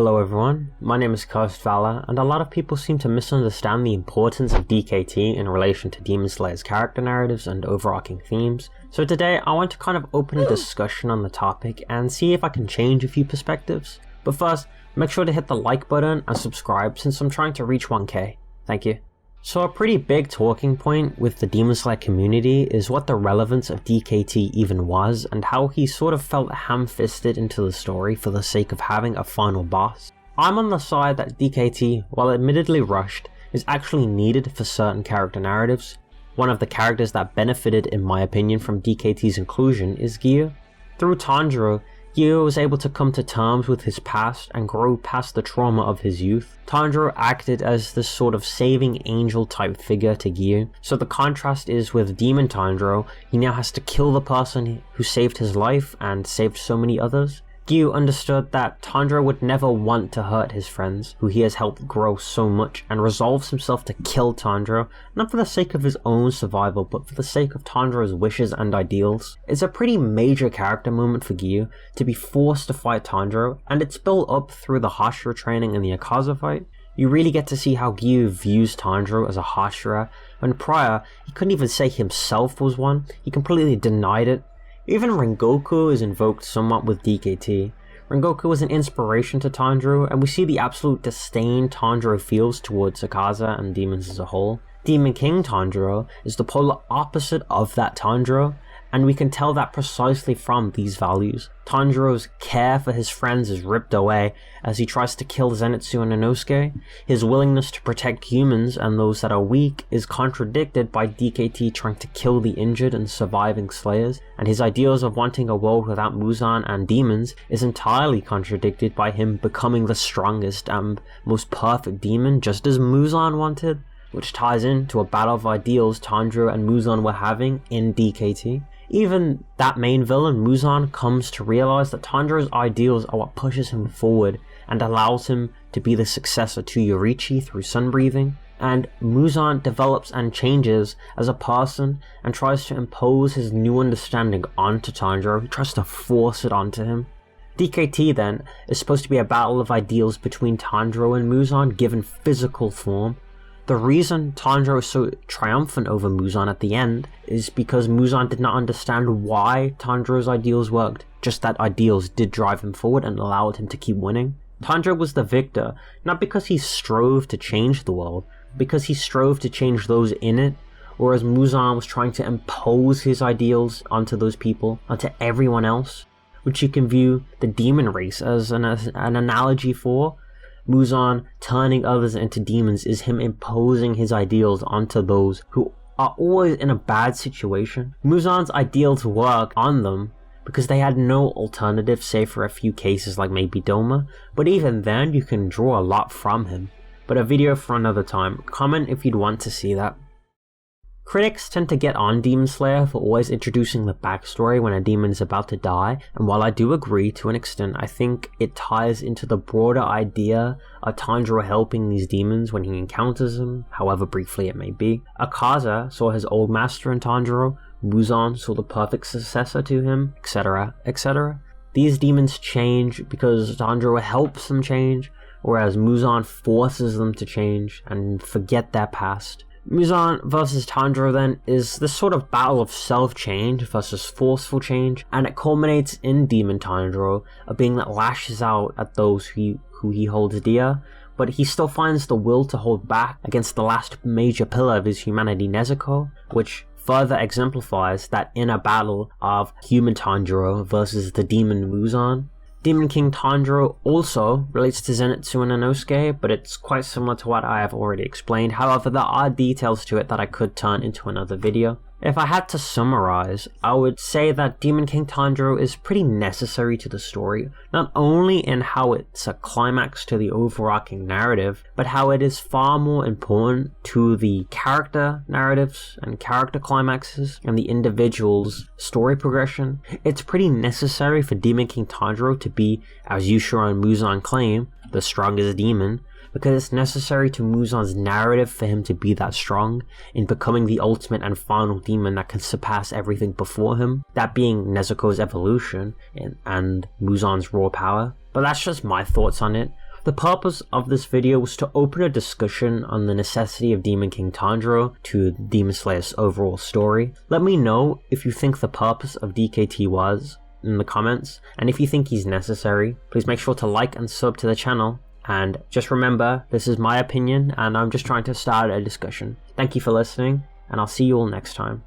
Hello everyone, my name is Cursed Valor, and a lot of people seem to misunderstand the importance of DKT in relation to Demon Slayer's character narratives and overarching themes. So today I want to kind of open a discussion on the topic and see if I can change a few perspectives. But first, make sure to hit the like button and subscribe since I'm trying to reach 1k. Thank you. So a pretty big talking point with the Demon Slayer community is what the relevance of DKT even was, and how he sort of felt ham-fisted into the story for the sake of having a final boss. I'm on the side that DKT, while admittedly rushed, is actually needed for certain character narratives. One of the characters that benefited in my opinion from DKT's inclusion is Giyu. Through Tanjiro, Giyu was able to come to terms with his past and grow past the trauma of his youth. Tanjiro acted as this sort of saving angel type figure to Giyu, so the contrast is with Demon Tanjiro, he now has to kill the person who saved his life and saved so many others. Giyu understood that Tanjiro would never want to hurt his friends, who he has helped grow so much, and resolves himself to kill Tanjiro, not for the sake of his own survival, but for the sake of Tanjiro's wishes and ideals. It's a pretty major character moment for Giyu to be forced to fight Tanjiro, and it's built up through the hashira training in the Akaza fight. You really get to see how Giyu views Tanjiro as a hashira, when prior, he couldn't even say himself was one, he completely denied it. Even Rengoku is invoked somewhat with DKT. Rengoku was an inspiration to Tanjiro, and we see the absolute disdain Tanjiro feels towards Akaza and demons as a whole. Demon King Tanjiro is the polar opposite of that Tanjiro, and we can tell that precisely from these values. Tanjiro's care for his friends is ripped away as he tries to kill Zenitsu and Inosuke. His willingness to protect humans and those that are weak is contradicted by DKT trying to kill the injured and surviving slayers, and his ideals of wanting a world without Muzan and demons is entirely contradicted by him becoming the strongest and most perfect demon just as Muzan wanted, which ties into a battle of ideals Tanjiro and Muzan were having in DKT. Even that main villain, Muzan, comes to realize that Tanjiro's ideals are what pushes him forward and allows him to be the successor to Yoriichi through sun breathing. And Muzan develops and changes as a person and tries to impose his new understanding onto Tanjiro. He tries to force it onto him. DKT then is supposed to be a battle of ideals between Tanjiro and Muzan given physical form. The reason Tanjiro is so triumphant over Muzan at the end is because Muzan did not understand why Tanjiro's ideals worked, just that ideals did drive him forward and allowed him to keep winning. Tanjiro was the victor, not because he strove to change the world, because he strove to change those in it, whereas Muzan was trying to impose his ideals onto those people, onto everyone else, which you can view the demon race as an analogy for. Muzan turning others into demons is him imposing his ideals onto those who are always in a bad situation. Muzan's ideals work on them because they had no alternative save for a few cases like maybe Doma, but even then you can draw a lot from him. But a video for another time. Comment if you'd want to see that. Critics tend to get on Demon Slayer for always introducing the backstory when a demon is about to die, and while I do agree to an extent, I think it ties into the broader idea of Tanjiro helping these demons when he encounters them, however briefly it may be. Akaza saw his old master in Tanjiro, Muzan saw the perfect successor to him, etc, etc. These demons change because Tanjiro helps them change, whereas Muzan forces them to change and forget their past. Muzan versus Tanjiro then is this sort of battle of self-change versus forceful change, and it culminates in Demon Tanjiro, a being that lashes out at those who he holds dear, but he still finds the will to hold back against the last major pillar of his humanity, Nezuko, which further exemplifies that inner battle of human Tanjiro versus the demon Muzan. Demon King Tanjiro also relates to Zenitsu and Inosuke, but it's quite similar to what I have already explained. However, there are details to it that I could turn into another video. If I had to summarize, I would say that Demon King Tanjiro is pretty necessary to the story, not only in how it's a climax to the overarching narrative, but how it is far more important to the character narratives and character climaxes and the individual's story progression. It's pretty necessary for Demon King Tanjiro to be, as Yushiro and Muzan claim, the strongest demon, because it's necessary to Muzan's narrative for him to be that strong in becoming the ultimate and final demon that can surpass everything before him, that being Nezuko's evolution and Muzan's raw power. But that's just my thoughts on it. The purpose of this video was to open a discussion on the necessity of Demon King Tanjiro to Demon Slayer's overall story. Let me know if you think the purpose of DKT was in the comments, and if you think he's necessary. Please make sure to like and sub to the channel, and just remember, this is my opinion and I'm just trying to start a discussion. Thank you for listening, and I'll see you all next time.